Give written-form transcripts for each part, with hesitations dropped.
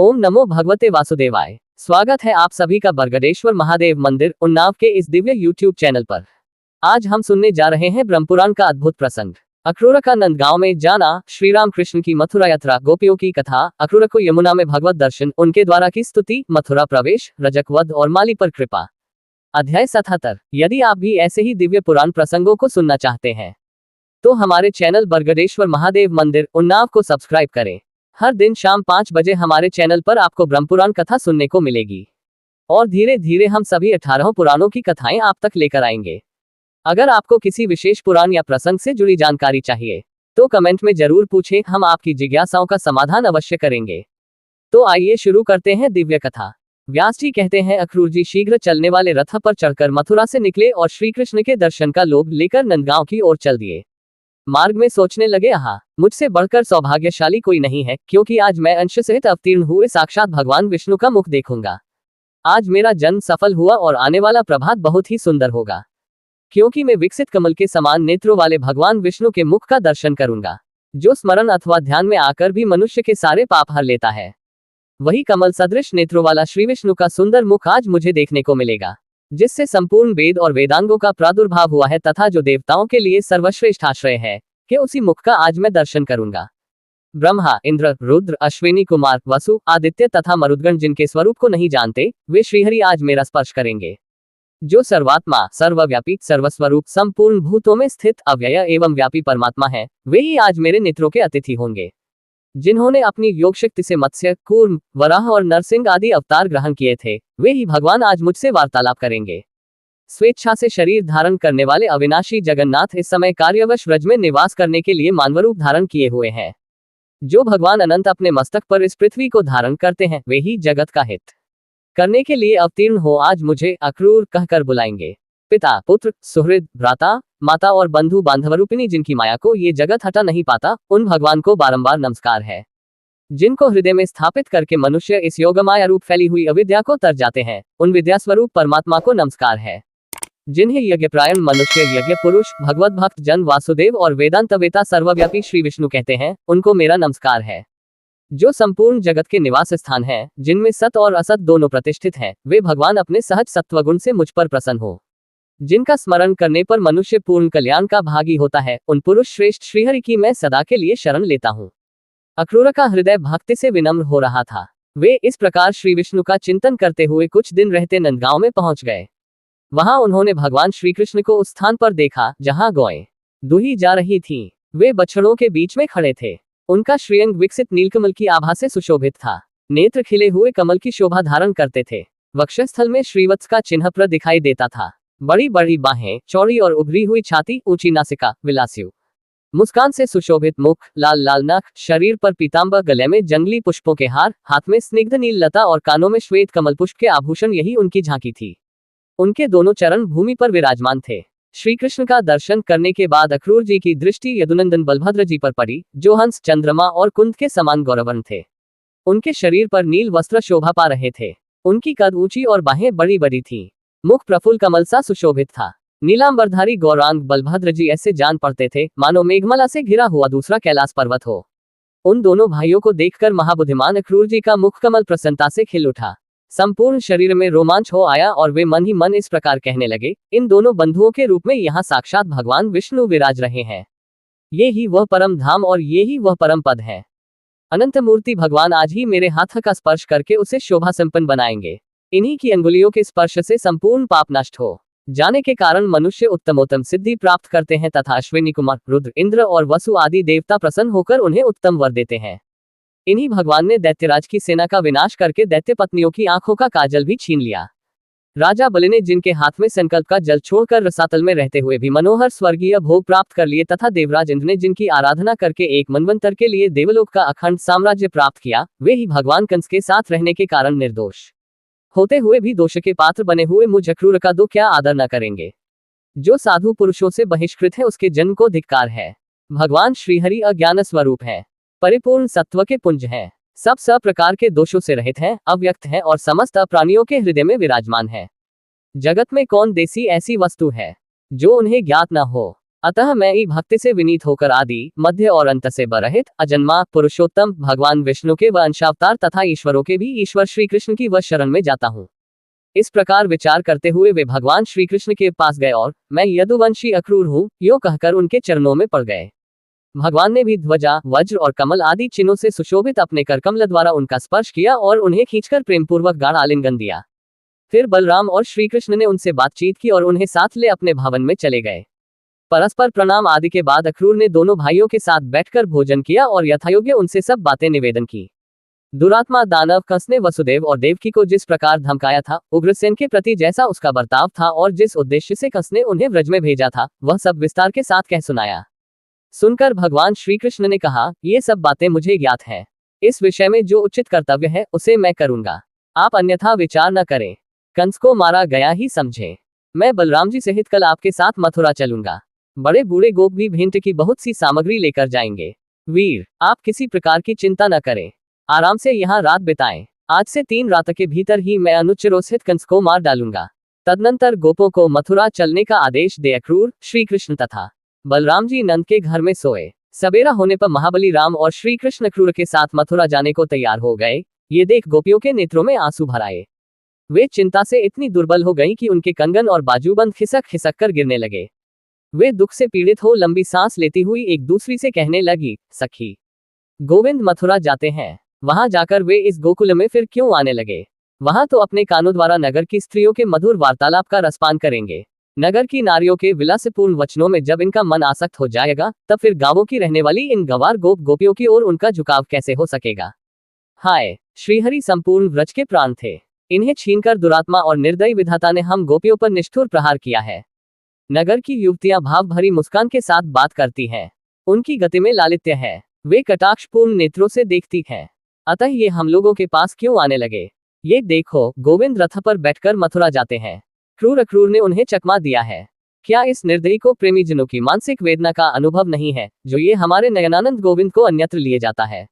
ओम नमो भगवते वासुदेवाय। स्वागत है आप सभी का बरगदेश्वर महादेव मंदिर उन्नाव के इस दिव्य YouTube चैनल पर। आज हम सुनने जा रहे हैं ब्रह्मपुराण का अद्भुत प्रसंग। अक्रूर का नंदगांव में जाना, श्री राम कृष्ण की मथुरा यात्रा, गोपियों की कथा, अक्रूर को यमुना में भगवत दर्शन, उनके द्वारा की स्तुति, मथुरा प्रवेश, रजक वध और माली पर कृपा। अध्याय 77। यदि आप भी ऐसे ही दिव्य पुराण प्रसंगों को सुनना चाहते हैं तो हमारे चैनल बरगदेश्वर महादेव मंदिर उन्नाव को सब्सक्राइब करें। हर दिन शाम 5 बजे हमारे चैनल पर आपको ब्रह्मपुराण कथा सुनने को मिलेगी और धीरे धीरे हम सभी 18 पुराणों की कथाएं आप तक लेकर आएंगे। अगर आपको किसी विशेष पुराण या प्रसंग से जुड़ी जानकारी चाहिए तो कमेंट में जरूर पूछें, हम आपकी जिज्ञासाओं का समाधान अवश्य करेंगे। तो आइए शुरू करते हैं दिव्य कथा। व्यास जी कहते हैं, अक्रूर जी शीघ्र चलने वाले रथ पर चढ़कर मथुरा से निकले और श्री कृष्ण के दर्शन का लोभ लेकर नंदगांव की ओर चल दिए। मार्ग में सोचने लगे, आहा, मुझसे बढ़कर सौभाग्यशाली कोई नहीं है, क्योंकि आज मैं अंश सहित अवतीर्ण हुए साक्षात भगवान विष्णु का मुख देखूंगा। आज मेरा जन्म सफल हुआ और आने वाला प्रभात बहुत ही सुंदर होगा, क्योंकि मैं विकसित कमल के समान नेत्रों वाले भगवान विष्णु के मुख का दर्शन करूंगा, जो स्मरण अथवा ध्यान में आकर भी मनुष्य के सारे पाप हर लेता है। वही कमल सदृश नेत्रों वाला श्री विष्णु का सुंदर मुख आज मुझे देखने को मिलेगा, जिससे संपूर्ण वेद और वेदांगों का प्रादुर्भाव हुआ है तथा जो देवताओं के लिए सर्वश्रेष्ठ आश्रय है, कि उसी मुख का आज मैं दर्शन करूंगा। ब्रह्मा, इंद्र, रुद्र, अश्विनी कुमार, वसु, आदित्य तथा मरुद्गण जिनके स्वरूप को नहीं जानते, वे श्रीहरि आज मेरा स्पर्श करेंगे। जो सर्वात्मा, सर्वव्यापी, सर्वस्वरूप, संपूर्ण भूतों में स्थित अव्यय एवं व्यापी परमात्मा है, वे ही आज मेरे नेत्रों के अतिथि होंगे। जिन्होंने अपनी योग शक्ति से मत्स्य, कूर्म, वराह और नरसिंह आदि अवतार ग्रहण किए थे, वे ही भगवान आज मुझसे वार्तालाप करेंगे। स्वेच्छा से शरीर धारण करने वाले अविनाशी जगन्नाथ इस समय कार्यवश व्रज में निवास करने के लिए मानवरूप धारण किए हुए हैं। जो भगवान अनंत अपने मस्तक पर इस पृथ्वी को धारण करते हैं, वे ही जगत का हित करने के लिए अवतीर्ण हो आज मुझे अक्रूर कहकर बुलाएंगे। पिता, पुत्र, सुहृद, भ्राता, माता और बंधु बांधवरूपिणी जिनकी माया को ये जगत हटा नहीं पाता, उन भगवान को बारंबार नमस्कार है। जिनको हृदय में स्थापित करके मनुष्य इस योगमाया रूप फैली हुई अविद्या को तर जाते हैं, उन विद्या स्वरूप परमात्मा को नमस्कार है। जिन्हें यज्ञप्रायण मनुष्य, यज्ञ पुरुष, भगवत भक्त जन, वासुदेव और वेदांत वेता सर्वव्यापी श्री विष्णु कहते हैं, उनको मेरा नमस्कार है। जो संपूर्ण जगत के निवास स्थान है, जिनमें सत और असत दोनों प्रतिष्ठित हैं, वे भगवान अपने सहज सत्वगुण से मुझ पर प्रसन्न हो। जिनका स्मरण करने पर मनुष्य पूर्ण कल्याण का भागी होता है, उन पुरुष श्रेष्ठ श्रीहरि की मैं सदा के लिए शरण लेता हूँ। अक्रूर का हृदय भक्ति से विनम्र हो रहा था। वे इस प्रकार श्री विष्णु का चिंतन करते हुए कुछ दिन रहते नंदगांव में पहुंच गए। वहां उन्होंने भगवान श्री कृष्ण को उस स्थान पर देखा जहां गौएं दूही जा रही थीं। वे बछड़ों के बीच में खड़े थे। उनका श्रीअंग विकसित नीलकमल की आभा से सुशोभित था। नेत्र खिले हुए कमल की शोभा धारण करते थे। वक्षस्थल में श्रीवत्स का चिन्ह प्र दिखाई देता था। बड़ी बड़ी बाहें, चौड़ी और उभरी हुई छाती, ऊंची नासिका, विलासियु मुस्कान से सुशोभित मुख, लाल लाल नख, शरीर पर पीतांबर, गले में जंगली पुष्पों के हार, हाथ में स्निग्ध नील लता और कानों में श्वेत कमल पुष्प के आभूषण, यही उनकी झांकी थी। उनके दोनों चरण भूमि पर विराजमान थे। श्री कृष्ण का दर्शन करने के बाद अक्रूर जी की दृष्टि यदुनंदन बलभद्र जी पर पड़ी, जो हंस, चंद्रमा और कुंद के समान गौरवर्ण थे। उनके शरीर पर नील वस्त्र शोभा पा रहे थे। उनकी कद ऊंची और बाहें बड़ी बड़ी थीं। मुख प्रफुल्ल कमल सा सुशोभित था। नीलांबरधारी गौरांग बलभद्र जी ऐसे जान पड़ते थे मानो मेघमाला से घिरा हुआ दूसरा कैलाश पर्वत हो। उन दोनों भाइयों को देखकर महाबुद्धिमान अक्रूर जी का मुख कमल प्रसन्नता से खिल उठा। संपूर्ण शरीर में रोमांच हो आया और वे मन ही मन इस प्रकार कहने लगे, इन दोनों बंधुओं के रूप में यहाँ साक्षात भगवान विष्णु विराज रहे हैं। ये ही वह परम धाम और ये ही वह परम पद है। अनंत मूर्ति भगवान आज ही मेरे हाथ का स्पर्श करके उसे शोभा संपन्न बनाएंगे। इन्हीं की अंगुलियों के स्पर्श से संपूर्ण पाप नष्ट हो जाने के कारण मनुष्य उत्तमोत्तम सिद्धि प्राप्त करते हैं तथा अश्विनी कुमार, रुद्र, इंद्र और वसु आदि देवता प्रसन्न होकर उन्हें उत्तम वर देते हैं। इन्हीं भगवान ने दैत्यराज की सेना का विनाश करके दैत्य पत्नियों की आंखों का काजल भी छीन लिया। राजा बलि ने जिनके हाथ में संकल्प का जल छोड़कर रसातल में रहते हुए भी मनोहर स्वर्गीय भोग प्राप्त कर लिए तथा देवराज इंद्र ने जिनकी आराधना करके एक मनवंतर के लिए देवलोक का अखंड साम्राज्य प्राप्त किया, वे ही भगवान कंस के साथ रहने के कारण निर्दोष होते हुए भी दोष के पात्र बने हुए मुझ अक्रूर का दो क्या आदर न करेंगे। जो साधु पुरुषों से बहिष्कृत है, उसके जन्म को धिक्कार है। भगवान श्रीहरि अज्ञान स्वरूप है, परिपूर्ण सत्व के पुंज हैं, सब प्रकार के दोषों से रहित हैं, अव्यक्त हैं और समस्त प्राणियों के हृदय में विराजमान है। जगत में कौन देसी ऐसी वस्तु है जो उन्हें ज्ञात न हो। अतः मैं ही भक्ति से विनीत होकर आदि, मध्य और अंत से बरहित, अजन्मा, पुरुषोत्तम, भगवान विष्णु के व अंशावतार तथा ईश्वरों के भी ईश्वर श्री कृष्ण की व शरण में जाता हूँ। इस प्रकार विचार करते हुए वे भगवान श्री कृष्ण के पास गए और मैं यदुवंशी अक्रूर हूँ, यो कहकर उनके चरणों में पड़ गए। भगवान ने भी ध्वजा, वज्र और कमल आदि चिन्हों से सुशोभित अपने करकमल द्वारा उनका स्पर्श किया और उन्हें खींचकर प्रेमपूर्वक गाढ़ आलिंगन दिया। फिर बलराम और श्री कृष्ण ने उनसे बातचीत की और उन्हें साथ ले अपने भवन में चले गए। परस्पर प्रणाम आदि के बाद अक्रूर ने दोनों भाइयों के साथ बैठकर भोजन किया और यथायोग्य उनसे सब बातें निवेदन की। दुरात्मा दानव कंस ने वसुदेव और देवकी को जिस प्रकार धमकाया था, उग्रसेन के प्रति जैसा उसका बर्ताव था और जिस उद्देश्य से कंस ने उन्हें व्रज में भेजा था, वह सब विस्तार के साथ कह सुनाया। सुनकर भगवान श्री कृष्ण ने कहा, ये सब बातें मुझे ज्ञात है। इस विषय में जो उचित कर्तव्य है उसे मैं करूंगा, आप अन्यथा विचार न करें। कंस को मारा गया ही समझे। मैं बलराम जी सहित कल आपके साथ मथुरा चलूंगा। बड़े बूढ़े गोप भी भेंट की बहुत सी सामग्री लेकर जाएंगे। वीर, आप किसी प्रकार की चिंता न करें, आराम से यहाँ रात बिताएं। आज से 3 रात के भीतर ही मैं अनुचिरोसित कंस को मार डालूंगा। तदनंतर गोपों को मथुरा चलने का आदेश दे। अक्रूर, श्री कृष्ण तथा बलराम जी नंद के घर में सोए। सवेरा होने पर महाबली राम और श्री कृष्ण अक्रूर के साथ मथुरा जाने को तैयार हो गए। ये देख गोपियों के नेत्रों में आंसू भर आए। वे चिंता से इतनी दुर्बल हो गईं कि उनके कंगन और बाजूबंद खिसक खिसक कर गिरने लगे। वे दुख से पीड़ित हो लंबी सांस लेती हुई एक दूसरी से कहने लगी, सखी, गोविंद मथुरा जाते हैं। वहां जाकर वे इस गोकुल में फिर क्यों आने लगे? वहां तो अपने कानों द्वारा नगर की स्त्रियों के मधुर वार्तालाप का रसपान करेंगे। नगर की नारियों के विलासपूर्ण वचनों में जब इनका मन आसक्त हो जाएगा, तब फिर गांवों की रहने वाली इन गंवार गोप गोपियों की ओर उनका झुकाव कैसे हो सकेगा? हाय, श्रीहरि संपूर्ण व्रज के प्राण थे। इन्हें छीनकर दुरात्मा और निर्दयी विधाता ने हम गोपियों पर निष्ठुर प्रहार किया है। नगर की युवतियां भाव भरी मुस्कान के साथ बात करती हैं। उनकी गति में लालित्य है। वे कटाक्षपूर्ण नेत्रों से देखती हैं। अतः ये हम लोगों के पास क्यों आने लगे? ये देखो, गोविंद रथ पर बैठकर मथुरा जाते हैं। क्रूर अक्रूर ने उन्हें चकमा दिया है। क्या इस निर्दयी को प्रेमीजनों की मानसिक वेदना का अनुभव नहीं है, जो ये हमारे नयनानंद गोविंद को अन्यत्र लिए जाता है?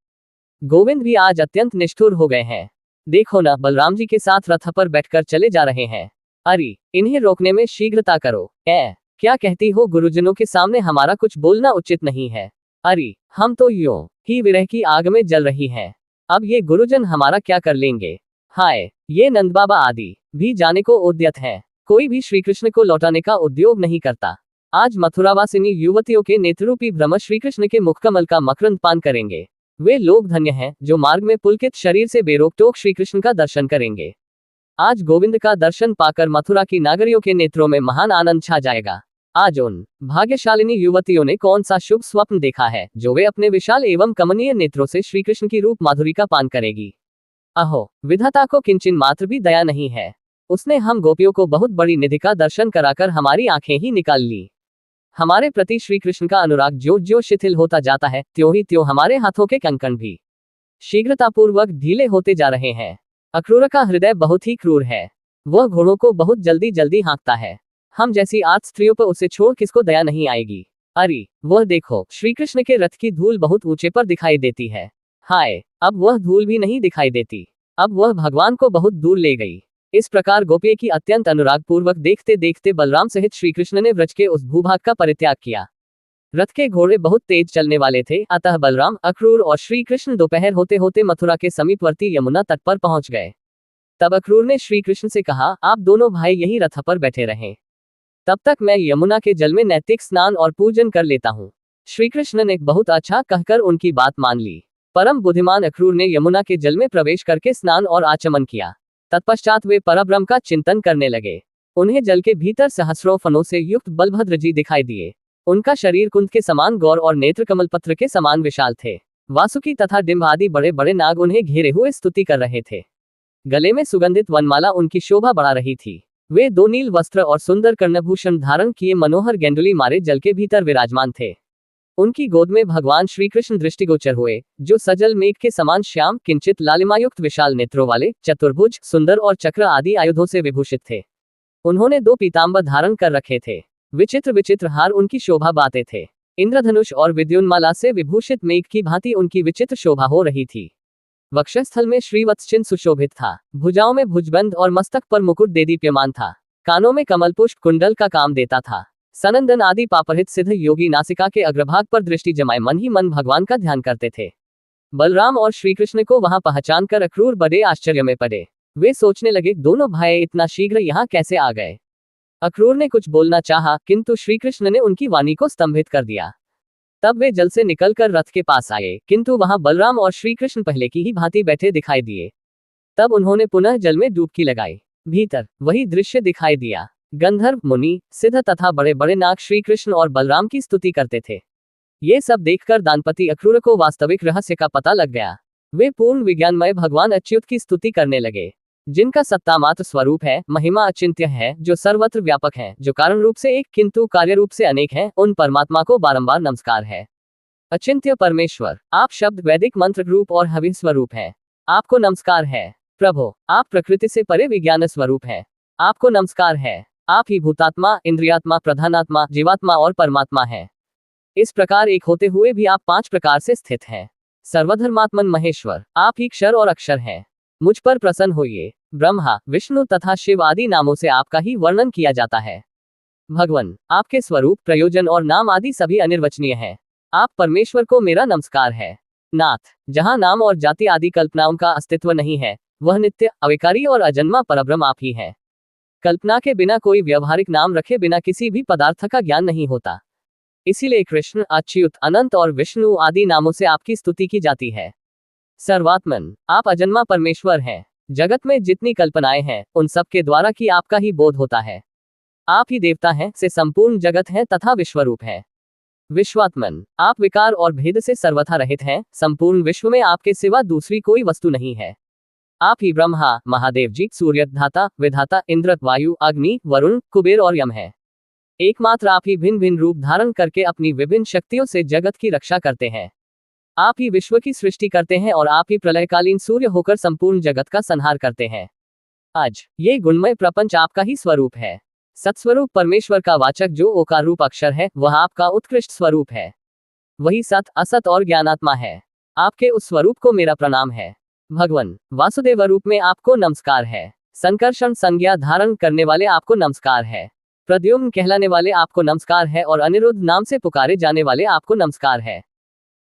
गोविंद भी आज अत्यंत निष्ठुर हो गए हैं। देखो ना, बलराम जी के साथ रथ पर बैठकर चले जा रहे हैं। अरे, इन्हें रोकने में शीघ्रता करो। क्या कहती हो? गुरुजनों के सामने हमारा कुछ बोलना उचित नहीं है। अरे, हम तो यूं ही विरह की आग में जल रही हैं। अब ये गुरुजन हमारा क्या कर लेंगे? हाय, ये नंद बाबा आदि भी जाने को उद्यत हैं। कोई भी श्री कृष्ण को लौटाने का उद्योग नहीं करता। आज मथुरावासिनी युवतियों के नेत्ररूपी भ्रमर श्री कृष्ण के मुखकमल का मकरंद पान करेंगे। वे लोग धन्य हैं जो मार्ग में पुलकित शरीर से बेरोक टोक श्री कृष्ण का दर्शन करेंगे। आज गोविंद का दर्शन पाकर मथुरा की नागरियों के नेत्रों में महान आनंद छा जाएगा। आज उन भाग्यशालिनी युवतियों ने कौन सा शुभ स्वप्न देखा है, जो वे अपने विशाल एवं कमनीय नेत्रों से श्री कृष्ण की रूप माधुरी का पान करेगी। अहो, विधाता को किंचन मात्र भी दया नहीं है। उसने हम गोपियों को बहुत बड़ी निधि का दर्शन कराकर हमारी आंखें ही निकाल ली। हमारे प्रति श्री कृष्ण का अनुराग ज्यों ज्यों शिथिल होता जाता है, त्यों ही त्यों हमारे हाथों के कंकण भी शीघ्रतापूर्वक ढीले होते जा रहे हैं। अक्रूर का हृदय बहुत ही क्रूर है। वह घोड़ों को बहुत जल्दी जल्दी हाँकता है। हम जैसी आर्त स्त्रियों पर उसे छोड़ किसको दया नहीं आएगी। अरे, वह देखो, श्री कृष्ण के रथ की धूल बहुत ऊंचे पर दिखाई देती है। हाय, अब वह धूल भी नहीं दिखाई देती। अब वह भगवान को बहुत दूर ले गई। इस प्रकार गोपियों की अत्यंत अनुराग पूर्वक देखते देखते बलराम सहित श्री कृष्ण ने व्रज के उस भूभाग का परित्याग किया। रथ के घोड़े बहुत तेज चलने वाले थे, अतः बलराम, अक्रूर और श्री कृष्ण दोपहर होते होते मथुरा के समीपवर्ती यमुना तट पर पहुंच गए। तब अक्रूर ने श्री कृष्ण से कहा, आप दोनों भाई यही रथ पर बैठे रहें। तब तक मैं यमुना के जल में नैतिक स्नान और पूजन कर लेता हूँ। श्री कृष्ण ने बहुत अच्छा कहकर उनकी बात मान ली। परम बुद्धिमान अक्रूर ने यमुना के जल में प्रवेश करके स्नान और आचमन किया। तत्पश्चात वे परब्रह्म का चिंतन करने लगे। उन्हें जल के भीतर सहस्रों फनों से युक्त बलभद्र जी दिखाई दिए। उनका शरीर कुंद के समान गौर और नेत्र कमल पत्र के समान विशाल थे। वासुकी तथा डिंभ आदि बड़े बड़े नाग उन्हें घेरे हुए स्तुति कर रहे थे। गले में सुगंधित वनमाला उनकी शोभा बढ़ा रही थी। वे 2 नील वस्त्र और सुंदर कर्णभूषण धारण किए मनोहर गेंडुली मारे जल के भीतर विराजमान थे। उनकी गोद में भगवान श्री कृष्ण दृष्टिगोचर हुए, जो सजल मेघ के समान श्याम, किंचित लालिमायुक्त विशाल नेत्रों वाले, चतुर्भुज, सुंदर और चक्र आदि आयुधों से विभूषित थे। उन्होंने 2 पीतांबर धारण कर रखे थे। विचित्र विचित्र हार उनकी शोभा बाते थे। इंद्रधनुष और विद्युन्माला से विभूषित मेघ की भांति उनकी विचित्र शोभा हो रही थी। वक्षस्थल में श्रीवत्सचिन्ह सुशोभित था। भुजाओं में भुजबंद और मस्तक पर मुकुट देदीप्यमान था। कानों में कमलपुष्प कुंडल का काम देता था। सनंदन आदि पापरहित सिद्ध योगी नासिका के अग्रभाग पर दृष्टि जमाए मन ही मन भगवान का ध्यान करते थे। बलराम और श्री कृष्ण को वहां पहचान कर अक्रूर बड़े आश्चर्य में पड़े। वे सोचने लगे, दोनों भाई इतना शीघ्र यहाँ कैसे आ गए। अक्रूर ने कुछ बोलना चाहा, किंतु श्री कृष्ण ने उनकी वाणी को स्तंभित कर दिया। तब वे जल से निकलकर रथ के पास आए, किंतु वहां बलराम और श्री कृष्ण पहले की ही भांति बैठे दिखाई दिए। तब उन्होंने पुनः जल में डुबकी लगाई। भीतर वही दृश्य दिखाई दिया। गंधर्व, मुनि, सिद्ध तथा बड़े बड़े नाग श्री कृष्ण और बलराम की स्तुति करते थे। ये सब देखकर दानपति अक्रूर को वास्तविक रहस्य का पता लग गया। वे पूर्ण विज्ञानमय भगवान अच्युत की स्तुति करने लगे, जिनका सत्ता मात्र स्वरूप है, महिमा अचिंत्य है, जो सर्वत्र व्यापक है, जो कारण रूप से एक किंतु कार्य रूप से अनेक है। उन परमात्मा को बारंबार नमस्कार है। अचिंत्य परमेश्वर, आप शब्द, वैदिक मंत्र रूप और हवि स्वरूप है। आपको नमस्कार है। प्रभो, आप प्रकृति से परे विज्ञान स्वरूप है। आपको नमस्कार है। आप ही भूतात्मा, इंद्रियात्मा, प्रधानात्मा, जीवात्मा और परमात्मा है। इस प्रकार एक होते हुए भी आप 5 प्रकार से स्थित हैं। सर्वधर्मात्मन महेश्वर, आप ही क्षर और अक्षर हैं। मुझ पर प्रसन्न होइए। ब्रह्मा, विष्णु तथा शिव आदि नामों से आपका ही वर्णन किया जाता है। भगवान, आपके स्वरूप, प्रयोजन और नाम आदि सभी अनिर्वचनीय हैं। आप परमेश्वर को मेरा नमस्कार है। नाथ, जहां नाम और जाति आदि कल्पनाओं का अस्तित्व नहीं है, वह नित्य, अविकारी और अजन्मा परब्रह्म आप ही है। कल्पना के बिना कोई व्यवहारिक नाम रखे बिना किसी भी पदार्थ का ज्ञान नहीं होता। इसीलिए कृष्ण, अच्युत, अनंत और विष्णु आदि नामों से आपकी स्तुति की जाती है। सर्वात्मन, आप अजन्मा परमेश्वर हैं। जगत में जितनी कल्पनाएं हैं, उन सब के द्वारा की आपका ही बोध होता है। आप ही देवता हैं, से संपूर्ण जगत है तथा विश्वरूप है। विश्वात्मन, आप विकार और भेद से सर्वथा रहित हैं। संपूर्ण विश्व में आपके सिवा दूसरी कोई वस्तु नहीं है। आप ही ब्रह्मा, महादेव जी, सूर्य धाता, विधाता, इंद्र, वायु, अग्नि, वरुण, कुबेर और यम है। एकमात्र आप ही भिन्न भिन्न रूप धारण करके अपनी विभिन्न शक्तियों से जगत की रक्षा करते हैं। आप ही विश्व की सृष्टि करते हैं और आप ही प्रलयकालीन सूर्य होकर संपूर्ण जगत का संहार करते हैं। आज ये गुणमय प्रपंच आपका ही स्वरूप है। सत्स्वरूप परमेश्वर का वाचक जो ओकार रूप अक्षर है, वह आपका उत्कृष्ट स्वरूप है। वही सत, असत और ज्ञानात्मा है। आपके उस स्वरूप को मेरा प्रणाम है। भगवान, वासुदेव रूप में आपको नमस्कार है। संकर्षण संज्ञा धारण करने वाले आपको नमस्कार है। प्रद्युम्न कहलाने वाले आपको नमस्कार है और अनिरुद्ध नाम से पुकारे जाने वाले आपको नमस्कार है।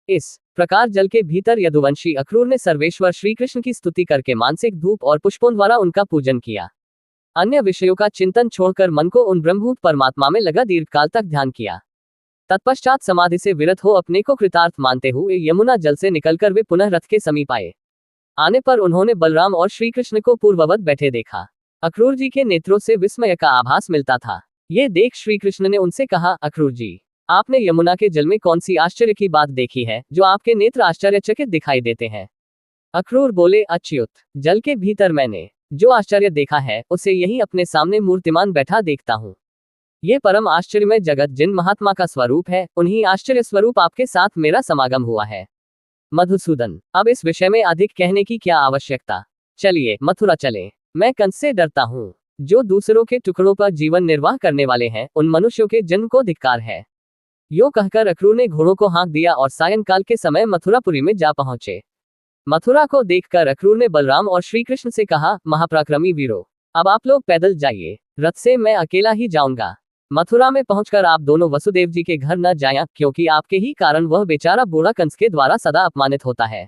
इस प्रकार जल के भीतर यदुवंशी अक्रूर ने सर्वेश्वर श्री कृष्ण की स्तुति करके मानसिक धूप और पुष्पों द्वारा उनका पूजन किया। अन्य विषयों का चिंतन छोड़कर मन को उन ब्रह्मभूत परमात्मा में लगा दीर्घकाल तक ध्यान किया। तत्पश्चात समाधि से विरत हो अपने को कृतार्थ मानते हुए यमुना जल से निकलकर वे पुनः रथ के समीप आए। आने पर उन्होंने बलराम और श्री कृष्ण को पूर्ववत बैठे देखा। अक्रूर जी के नेत्रों से विस्मय का आभास मिलता था। ये देख श्री कृष्ण ने उनसे कहा, अक्रूर जी, आपने यमुना के जल में कौन सी आश्चर्य की बात देखी है, जो आपके नेत्र आश्चर्यचकित दिखाई देते हैं। अक्रूर बोले, अच्युत, जल के भीतर मैंने जो आश्चर्य देखा है, उसे यही अपने सामने मूर्तिमान बैठा देखता हूँ। ये परम आश्चर्यमय जगत जिन महात्मा का स्वरूप है, उन्हीं आश्चर्य स्वरूप आपके साथ मेरा समागम हुआ है। मधुसूदन, अब इस विषय में अधिक कहने की क्या आवश्यकता। चलिए मथुरा चलें। मैं कंस से डरता हूँ, जो दूसरों के टुकड़ों पर जीवन निर्वाह करने वाले हैं, उन मनुष्यों के जन्म को धिक्कार है। यो कहकर अक्रूर ने घोड़ों को हाँक दिया और सायंकाल के समय मथुरापुरी में जा पहुंचे। मथुरा को देखकर अक्रूर ने बलराम और श्री कृष्ण से कहा, महापराक्रमी वीरों, अब आप लोग पैदल जाइए, रथ से मैं अकेला ही जाऊंगा। मथुरा में पहुंचकर आप दोनों वसुदेव जी के घर न जाएं, क्योंकि आपके ही कारण वह बेचारा बूढ़ा कंस के द्वारा सदा अपमानित होता है।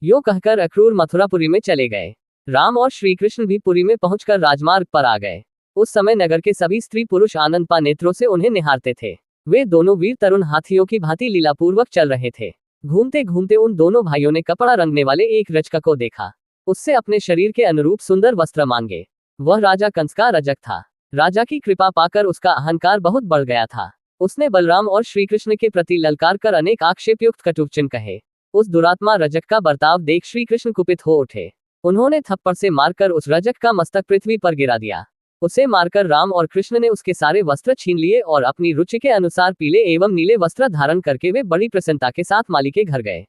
यो कहकर अक्रूर मथुरापुरी में चले गए। राम और श्री कृष्ण भी पुरी में पहुंचकर राजमार्ग पर आ गए। उस समय नगर के सभी स्त्री पुरुष आनंदपा नेत्रों से उन्हें निहारते थे। वे दोनों वीर तरुण हाथियों की भांति लीलापूर्वक चल रहे थे। घूमते घूमते उन दोनों भाइयों ने कपड़ा रंगने वाले एक रजक को देखा। उससे अपने शरीर के अनुरूप सुंदर वस्त्र मांगे। वह राजा कंस का रजक था। राजा की कृपा पाकर उसका अहंकार बहुत बढ़ गया था। उसने बलराम और श्री कृष्ण के प्रति ललकार कर अनेक आक्षेपयुक्त कटुवचन कहे। उस दुरात्मा रजक का बर्ताव देख श्री कृष्ण कुपित हो उठे। उन्होंने थप्पड़ से मारकर उस रजक का मस्तक पृथ्वी पर गिरा दिया। उसे मारकर राम और कृष्ण ने उसके सारे वस्त्र छीन लिए और अपनी रुचि के अनुसार पीले एवं नीले वस्त्र धारण करके वे बड़ी प्रसन्नता के साथ माली के घर गए।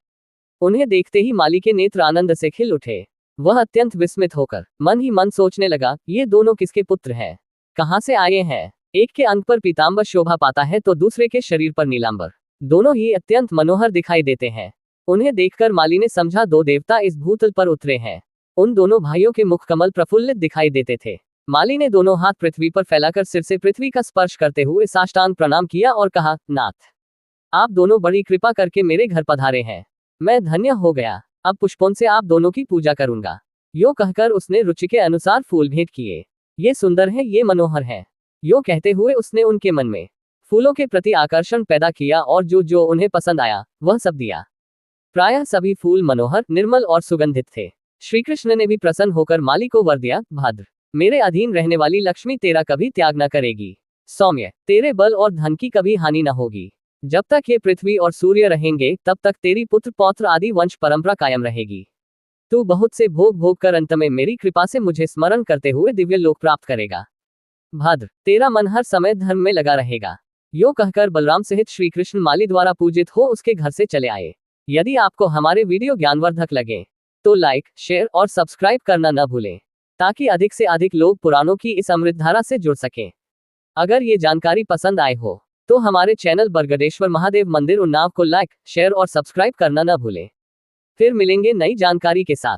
उन्हें देखते ही माली के नेत्र आनंद से खिल उठे। वह अत्यंत विस्मित होकर मन ही मन सोचने लगा, ये दोनों किसके पुत्र हैं, कहाँ से आए हैं। एक के अंग पर पीतांबर शोभा पाता है तो दूसरे के शरीर पर नीलांबर। दोनों ही अत्यंत मनोहर दिखाई देते हैं। उन्हें देखकर माली ने समझा, दो देवता इस भूतल पर उतरे हैं। उन दोनों भाइयों के मुख कमल प्रफुल्लित दिखाई देते थे। माली ने दोनों हाथ पृथ्वी पर फैलाकर सिर से पृथ्वी का स्पर्श करते हुए साष्टांग प्रणाम किया और कहा, नाथ, आप दोनों बड़ी कृपा करके मेरे घर पधारे हैं। मैं धन्य हो गया। अब पुष्पों से आप दोनों की पूजा करूंगा। यो कहकर उसने रुचि के अनुसार फूल भेंट किए। ये सुंदर है, ये मनोहर है। यो कहते हुए उसने उनके मन में फूलों के प्रति आकर्षण पैदा किया और जो जो उन्हें पसंद आया वह सब दिया। प्रायः सभी फूल मनोहर, निर्मल और सुगंधित थे। श्री कृष्ण ने भी प्रसन्न होकर माली को वर दिया, भद्र, मेरे अधीन रहने वाली लक्ष्मी तेरा कभी त्याग न करेगी। सौम्य, तेरे बल और धन की कभी हानि न होगी। जब तक ये पृथ्वी और सूर्य रहेंगे तब तक तेरी पुत्र पौत्र आदि वंश परंपरा कायम रहेगी। तू बहुत से भोग भोग कर अंत में मेरी कृपा से मुझे स्मरण करते हुए दिव्य लोक प्राप्त करेगा। भद्र, तेरा मन हर समय धर्म में लगा रहेगा। यो कहकर बलराम सहित श्री कृष्ण माली द्वारा पूजित हो उसके घर से चले आए। यदि आपको हमारे वीडियो ज्ञानवर्धक लगे तो लाइक, शेयर और सब्सक्राइब करना न भूलें, ताकि अधिक से अधिक लोग पुराणों की इस अमृतधारा से जुड़ सकें। अगर ये जानकारी पसंद आए हो तो हमारे चैनल बरगदेश्वर महादेव मंदिर उन्नाव को लाइक, शेयर और सब्सक्राइब करना न भूलें। फिर मिलेंगे नई जानकारी के साथ।